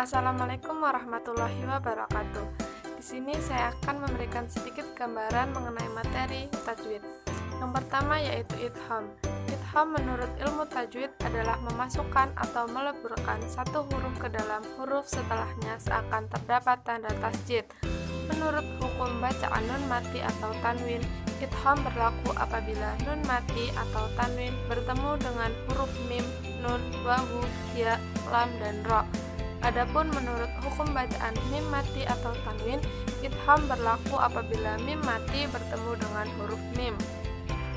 Assalamualaikum warahmatullahi wabarakatuh. Di sini saya akan memberikan sedikit gambaran mengenai materi tajwid. Yang pertama yaitu idgham. Idgham menurut ilmu tajwid adalah memasukkan atau meleburkan satu huruf ke dalam huruf setelahnya seakan terdapat tanda tasjid. Menurut hukum bacaan nun mati atau tanwin, idgham berlaku apabila nun mati atau tanwin bertemu dengan huruf mim, nun, wawu, ya, lam, dan ro. Adapun menurut hukum bacaan mim mati atau tanwin, idgham berlaku apabila mim mati bertemu dengan huruf mim.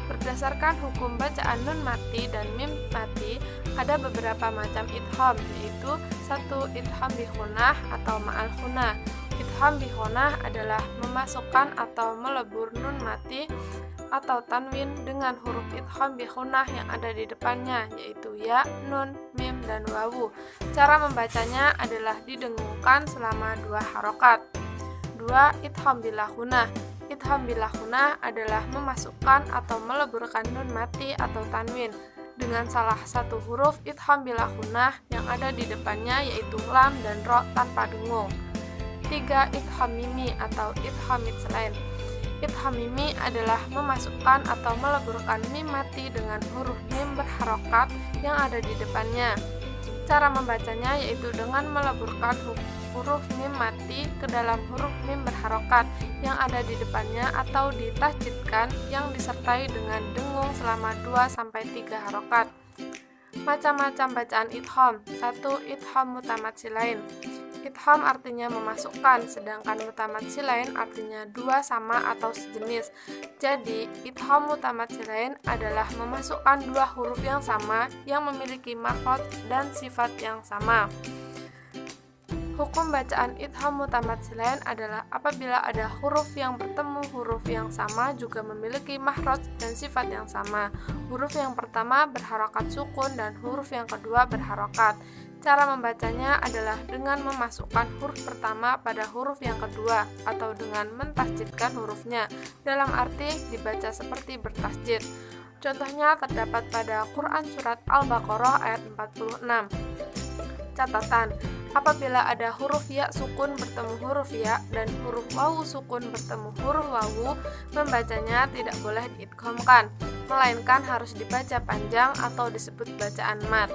Berdasarkan hukum bacaan nun mati dan mim mati, ada beberapa macam idgham, yaitu 1. Idgham bi khunnah atau ma'al khunnah. Idgham bi khunnah adalah memasukkan atau melebur nun mati atau tanwin dengan huruf idgham bi khunnah yang ada di depannya, yaitu ya, nun, mim, dan wawu. Cara membacanya adalah didengungkan selama 2 harokat. 2. Idgham bila khunnah. Idgham bila khunnah adalah memasukkan atau meleburkan nun mati atau tanwin dengan salah satu huruf idgham bila khunnah yang ada di depannya, yaitu lam dan ro tanpa dengung. 3. Idgham mimi atau idgham midsalain. Idgham mimi adalah memasukkan atau meleburkan mim mati dengan huruf mim berharokat yang ada di depannya. Cara membacanya yaitu dengan meleburkan huruf mim mati ke dalam huruf mim berharokat yang ada di depannya atau ditasjidkan yang disertai dengan dengung selama 2-3 harokat. Macam-macam bacaan idgham. 1. Idgham mutamatsilain. Idgham artinya memasukkan, sedangkan mutamatsilain artinya dua sama atau sejenis. Jadi, idgham mutamatsilain adalah memasukkan dua huruf yang sama yang memiliki makhraj dan sifat yang sama. Hukum bacaan idgham mutamatsilain adalah apabila ada huruf yang bertemu huruf yang sama juga memiliki makhraj dan sifat yang sama. Huruf yang pertama berharokat sukun dan huruf yang kedua berharokat. Cara membacanya adalah dengan memasukkan huruf pertama pada huruf yang kedua atau dengan mentasjidkan hurufnya, dalam arti dibaca seperti bertasjid. Contohnya terdapat pada Quran Surat Al-Baqarah ayat 46. Catatan: apabila ada huruf ya sukun bertemu huruf ya dan huruf wawu sukun bertemu huruf wawu, membacanya tidak boleh diidghamkan, melainkan harus dibaca panjang atau disebut bacaan mat.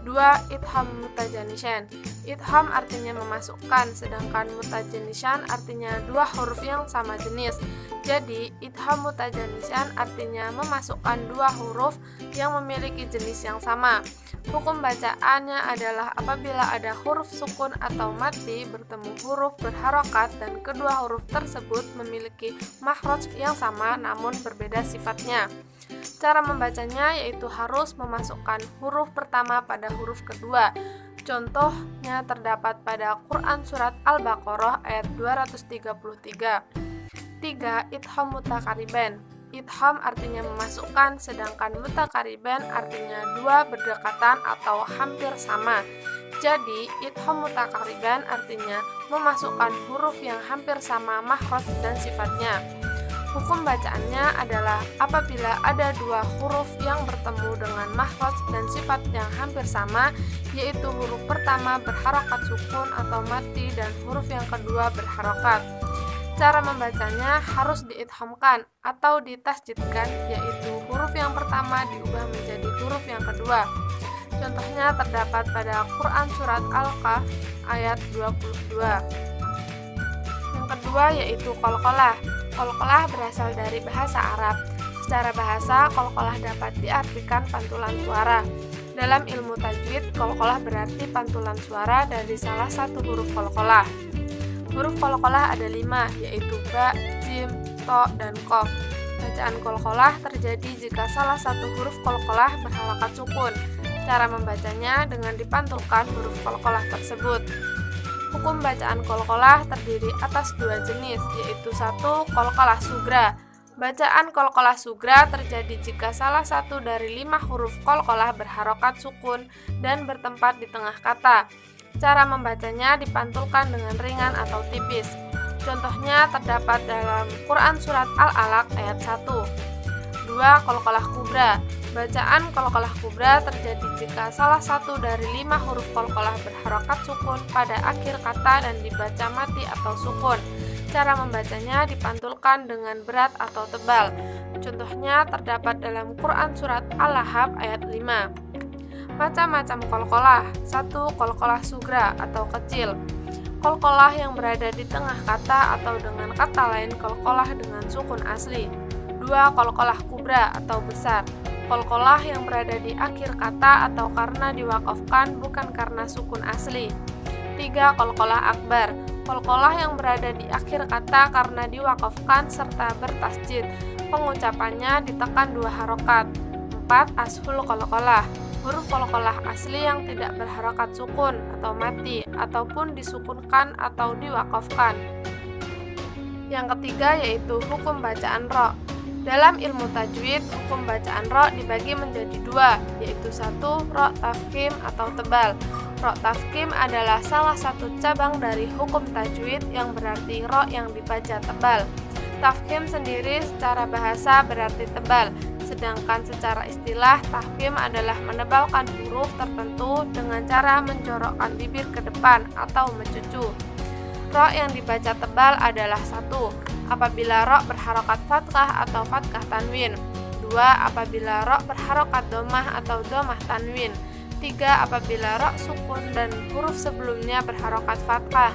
2. Idgham mutajanisan. Idgham artinya memasukkan, sedangkan mutajanisan artinya dua huruf yang sama jenis. Jadi, idgham mutajanisan artinya memasukkan dua huruf yang memiliki jenis yang sama. Hukum bacaannya adalah apabila ada huruf sukun atau mati bertemu huruf berharokat dan kedua huruf tersebut memiliki makhraj yang sama namun berbeda sifatnya. Cara membacanya yaitu harus memasukkan huruf pertama pada huruf kedua. Contohnya terdapat pada Quran Surat Al-Baqarah ayat 233. 3. Idgham mutakariban. Idgham artinya memasukkan, sedangkan mutakariban artinya dua berdekatan atau hampir sama. Jadi, idgham mutakariban artinya memasukkan huruf yang hampir sama makhraj dan sifatnya. Hukum bacaannya adalah apabila ada dua huruf yang bertemu dengan makhraj dan sifat yang hampir sama, yaitu huruf pertama berharokat sukun atau mati dan huruf yang kedua berharokat. Cara membacanya harus diidghamkan atau ditasjidkan, yaitu huruf yang pertama diubah menjadi huruf yang kedua. Contohnya terdapat pada Quran Surat Al-Kahf ayat 22. Yang kedua yaitu qalqalah. Qalqalah berasal dari bahasa Arab. Secara bahasa, qalqalah dapat diartikan pantulan suara. Dalam ilmu tajwid, qalqalah berarti pantulan suara dari salah satu huruf qalqalah. Huruf qalqalah ada 5, yaitu ba, jim, to, dan qaf. Bacaan qalqalah terjadi jika salah satu huruf qalqalah berharokat sukun. Cara membacanya dengan dipantulkan huruf qalqalah tersebut. Hukum bacaan qalqalah terdiri atas dua jenis, yaitu 1. Qalqalah sugra. Bacaan qalqalah sugra terjadi jika salah satu dari 5 huruf qalqalah berharokat sukun dan bertempat di tengah kata. Cara membacanya dipantulkan dengan ringan atau tipis. Contohnya terdapat dalam Quran Surat Al-Alaq ayat 1. 2. Qalqalah kubra. Bacaan qalqalah kubra terjadi jika salah satu dari 5 huruf qalqalah berharokat sukun pada akhir kata dan dibaca mati atau sukun. Cara membacanya dipantulkan dengan berat atau tebal. Contohnya terdapat dalam Quran Surat Al-Lahab ayat 5. Macam-macam qalqalah. 1. Qalqalah sugra atau kecil. Qalqalah yang berada di tengah kata atau dengan kata lain qalqalah dengan sukun asli. 2. Qalqalah kubra atau besar. Qalqalah yang berada di akhir kata atau karena diwakafkan bukan karena sukun asli. 3. Qalqalah akbar. Qalqalah yang berada di akhir kata karena diwakafkan serta bertasjid. Pengucapannya ditekan 2 harokat. 4. Ashul qalqalah. Huruf qalqalah asli yang tidak berharokat sukun atau mati ataupun disukunkan atau diwakafkan. Yang ketiga yaitu hukum bacaan ro. Dalam ilmu tajwid, hukum bacaan ro dibagi menjadi 2, yaitu 1. Ro tafkhim atau tebal. Ro tafkhim adalah salah satu cabang dari hukum tajwid yang berarti ro yang dibaca tebal. Tafkhim sendiri secara bahasa berarti tebal, sedangkan secara istilah tafkhim adalah menebalkan huruf tertentu dengan cara menjorokkan bibir ke depan atau mencucu. Ro yang dibaca tebal adalah 1. Apabila ro berharokat fathah atau fathah tanwin. 2. Apabila ro berharokat domah atau domah tanwin. 3. Apabila ro sukun dan huruf sebelumnya berharokat fathah.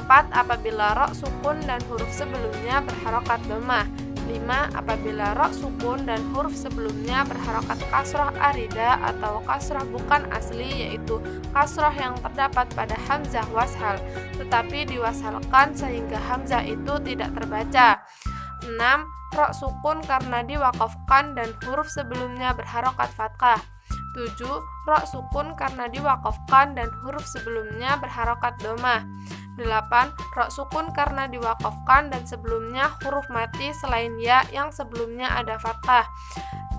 4. Apabila ro sukun dan huruf sebelumnya berharokat domah. 5. Apabila ro sukun dan huruf sebelumnya berharokat kasroh arida atau kasroh bukan asli, yaitu kasroh yang terdapat pada hamzah washal tetapi diwashalkan sehingga hamzah itu tidak terbaca. 6. Ro sukun karena diwakafkan dan huruf sebelumnya berharokat fathah. 7. Ro sukun karena diwakafkan dan huruf sebelumnya berharokat domah. 8. Ro sukun karena diwakafkan dan sebelumnya huruf mati selain ya yang sebelumnya ada fathah.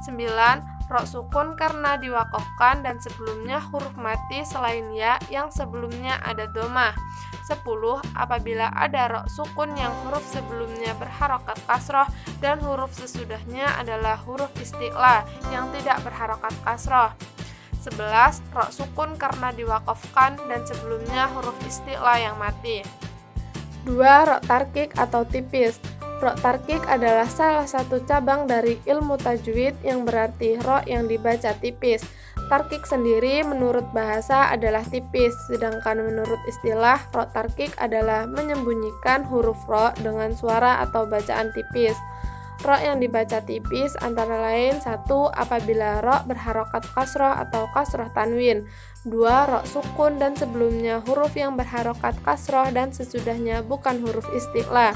9. Ro sukun karena diwakafkan dan sebelumnya huruf mati selain ya yang sebelumnya ada domah. 10. Apabila ada ro sukun yang huruf sebelumnya berharokat kasroh dan huruf sesudahnya adalah huruf isti'la yang tidak berharokat kasroh. 11. Ro sukun karena diwakafkan dan sebelumnya huruf isti'la yang mati. 2. Ro tarkik atau tipis. Ro tarkik adalah salah satu cabang dari ilmu tajwid yang berarti ro yang dibaca tipis. Tarkik sendiri menurut bahasa adalah tipis, sedangkan menurut istilah ro tarkik adalah menyembunyikan huruf ro dengan suara atau bacaan tipis. Ro yang dibaca tipis antara lain 1. Apabila ro berharokat kasroh atau kasroh tanwin. 2. Ro sukun dan sebelumnya huruf yang berharokat kasroh dan sesudahnya bukan huruf isti'la.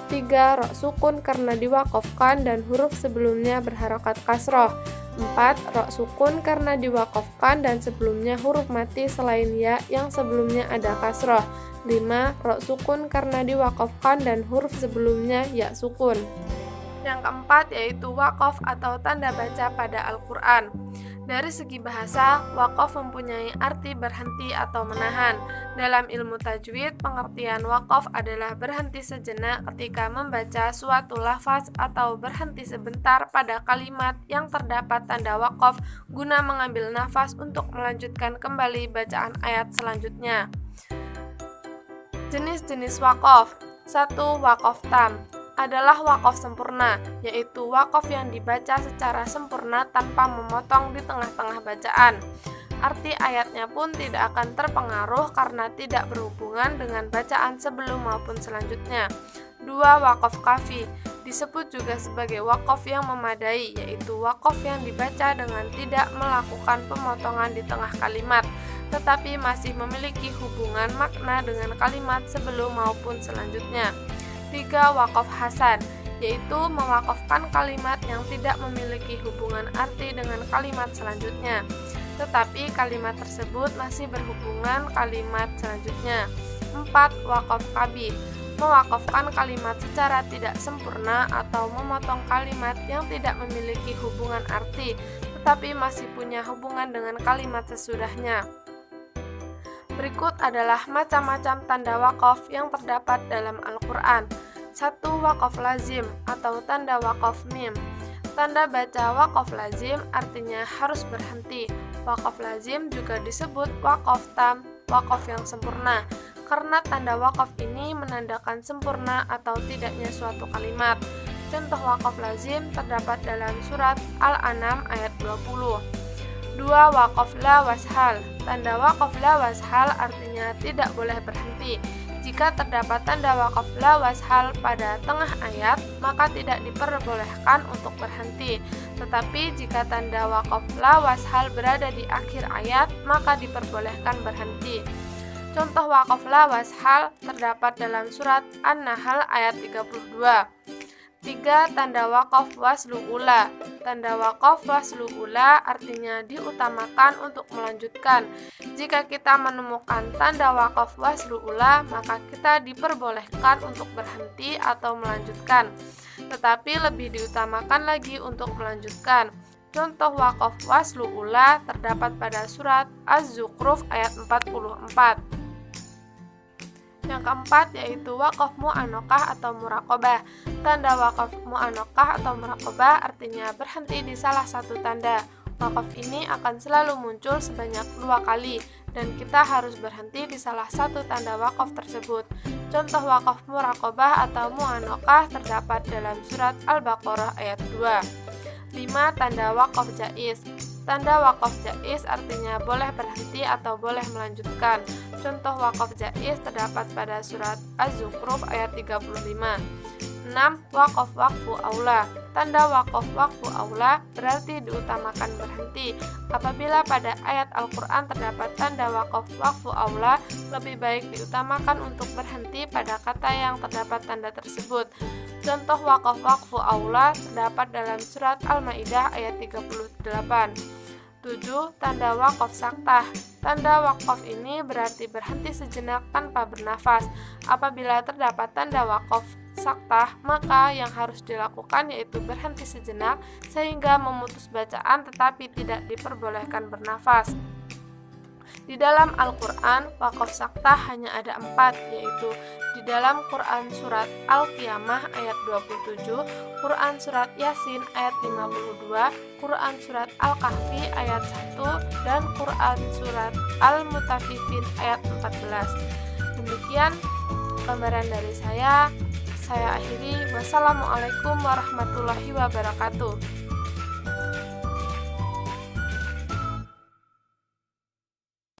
3. Ro sukun karena diwakafkan dan huruf sebelumnya berharokat kasroh. 4. Ro sukun karena diwakafkan dan sebelumnya huruf mati selain ya yang sebelumnya ada kasroh. 5. Ro sukun karena diwakafkan dan huruf sebelumnya ya sukun. Yang keempat yaitu waqaf atau tanda baca pada Al-Quran. Dari segi bahasa, waqaf mempunyai arti berhenti atau menahan. Dalam ilmu tajwid, pengertian waqaf adalah berhenti sejenak ketika membaca suatu lafaz atau berhenti sebentar pada kalimat yang terdapat tanda waqaf guna mengambil nafas untuk melanjutkan kembali bacaan ayat selanjutnya. Jenis-jenis waqaf. 1. Waqaf tam adalah waqaf sempurna, yaitu waqaf yang dibaca secara sempurna tanpa memotong di tengah-tengah bacaan. Arti ayatnya pun tidak akan terpengaruh karena tidak berhubungan dengan bacaan sebelum maupun selanjutnya. 2. Waqaf kafi disebut juga sebagai waqaf yang memadai, yaitu waqaf yang dibaca dengan tidak melakukan pemotongan di tengah kalimat, tetapi masih memiliki hubungan makna dengan kalimat sebelum maupun selanjutnya. 3. Waqaf hasan, yaitu mewakafkan kalimat yang tidak memiliki hubungan arti dengan kalimat selanjutnya, tetapi kalimat tersebut masih berhubungan kalimat selanjutnya. 4. Waqaf qabih, mewakafkan kalimat secara tidak sempurna atau memotong kalimat yang tidak memiliki hubungan arti, tetapi masih punya hubungan dengan kalimat sesudahnya. Berikut adalah macam-macam tanda waqaf yang terdapat dalam Al-Quran. 1. Waqaf lazim atau tanda waqaf mim. Tanda baca waqaf lazim artinya harus berhenti. Waqaf lazim juga disebut waqaf tam, waqaf yang sempurna, karena tanda waqaf ini menandakan sempurna atau tidaknya suatu kalimat. Contoh waqaf lazim terdapat dalam surat Al-An'am ayat 20. 2. Waqaf la washal. Tanda waqaf la washal artinya tidak boleh berhenti. Jika terdapat tanda waqaf la washal pada tengah ayat, maka tidak diperbolehkan untuk berhenti. Tetapi jika tanda waqaf la washal berada di akhir ayat, maka diperbolehkan berhenti. Contoh waqaf la washal terdapat dalam surat An-Nahl ayat 32. 3. Tanda waqaf waslu ula. Tanda waqaf waslu ula artinya diutamakan untuk melanjutkan. Jika kita menemukan tanda waqaf waslu ula, maka kita diperbolehkan untuk berhenti atau melanjutkan. Tetapi lebih diutamakan lagi untuk melanjutkan. Contoh waqaf waslu ula terdapat pada surat Az-Zukhruf ayat 44. Yang keempat yaitu waqaf mu'anokah atau muraqabah. Tanda waqaf mu'anokah atau muraqabah artinya berhenti di salah satu tanda. Waqaf ini akan selalu muncul sebanyak 2 kali dan kita harus berhenti di salah satu tanda waqaf tersebut. Contoh waqaf muraqabah atau mu'anokah terdapat dalam surat Al-Baqarah ayat 2. 5. Tanda waqaf jaiz. Tanda waqaf jaiz artinya boleh berhenti atau boleh melanjutkan. Contoh waqaf jaiz terdapat pada surat Az-Zukhruf ayat 35. 6. Waqaf waqfu aula. Tanda waqaf waqfu aula berarti diutamakan berhenti. Apabila pada ayat Al-Quran terdapat tanda waqaf waqfu aula, lebih baik diutamakan untuk berhenti pada kata yang terdapat tanda tersebut. Contoh waqaf waqfu aula terdapat dalam surat Al-Maidah ayat 38. 7. Tanda waqaf saktah. Tanda waqaf ini berarti berhenti sejenak tanpa bernafas. Apabila terdapat tanda waqaf saktah, maka yang harus dilakukan yaitu berhenti sejenak sehingga memutus bacaan tetapi tidak diperbolehkan bernafas. Di dalam Al-Quran, waqaf saktah hanya ada 4, yaitu di dalam Quran surat Al-Qiyamah ayat 27, Quran surat Yasin ayat 52, Quran surat Al-Kahfi ayat 1, dan Quran surat Al-Mutaffifin ayat 14. Demikian gambaran dari saya akhiri. Wassalamualaikum warahmatullahi wabarakatuh.